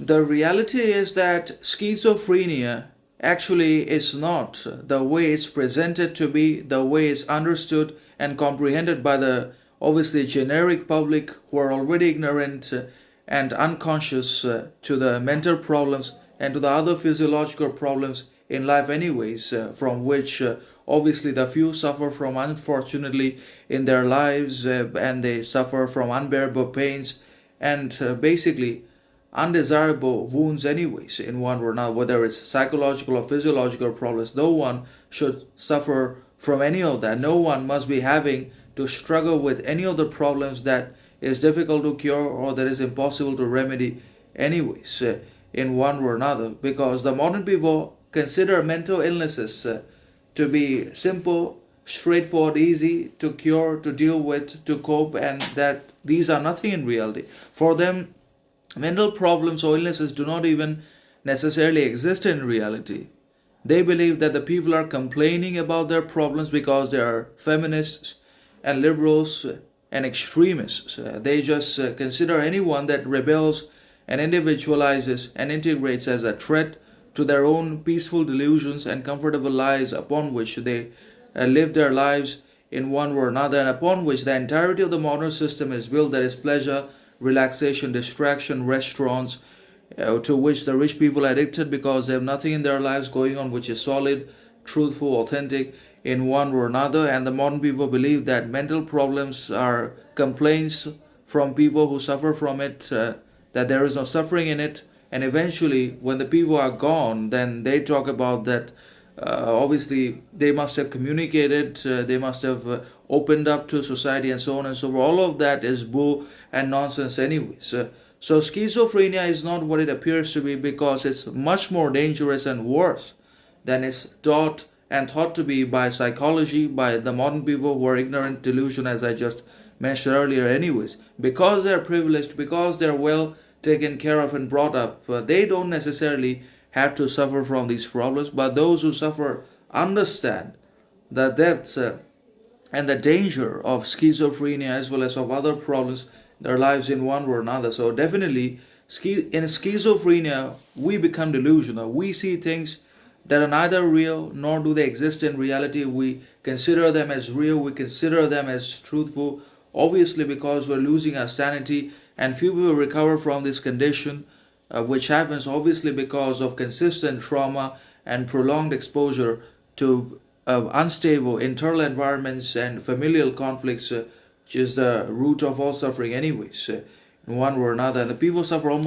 The reality is that schizophrenia actually is not the way it's presented to be, the way it's understood and comprehended by the obviously generic public who are already ignorant and unconscious to the mental problems and to the other physiological problems in life anyways, from which obviously the few suffer from unfortunately in their lives, and they suffer from unbearable pains and basically undesirable wounds anyways in one or another, whether it's psychological or physiological problems. No one should suffer from any of that. No one must be having to struggle with any of the problems that is difficult to cure or that is impossible to remedy anyways, in one or another, because the modern people consider mental illnesses to be simple, straightforward, easy to cure, to deal with, to cope, and that these are nothing in reality. For them, mental problems or illnesses do not even necessarily exist in reality. They believe that the people are complaining about their problems because they are feminists and liberals and extremists. They just consider anyone that rebels and individualizes and integrates as a threat to their own peaceful delusions and comfortable lies upon which they live their lives in one or another, and upon which the entirety of the modern system is built, that is pleasure, relaxation, distraction, restaurants, to which the rich people are addicted because they have nothing in their lives going on which is solid, truthful, authentic in one or another. And the modern people believe that mental problems are complaints from people who suffer from it, that there is no suffering in it. And eventually, when the people are gone, then they talk about that obviously they must have communicated, they must have opened up to society and so on and so forth. All of that is bull and nonsense anyways. So schizophrenia is not what it appears to be, because it's much more dangerous and worse than it's taught and thought to be by psychology, by the modern people who are ignorant, delusion, as I just mentioned earlier anyways. Because they're privileged, because they're well taken care of and brought up, they don't necessarily have to suffer from these problems, but those who suffer understand the depths and the danger of schizophrenia as well as of other problems in their lives in one or another. So definitely in schizophrenia we become delusional. We see things that are neither real nor do they exist in reality. We consider them as real, we consider them as truthful, obviously because we're losing our sanity. And few people recover from this condition, which happens obviously because of consistent trauma and prolonged exposure to unstable internal environments and familial conflicts, which is the root of all suffering anyways, in one or another. And the people suffer almost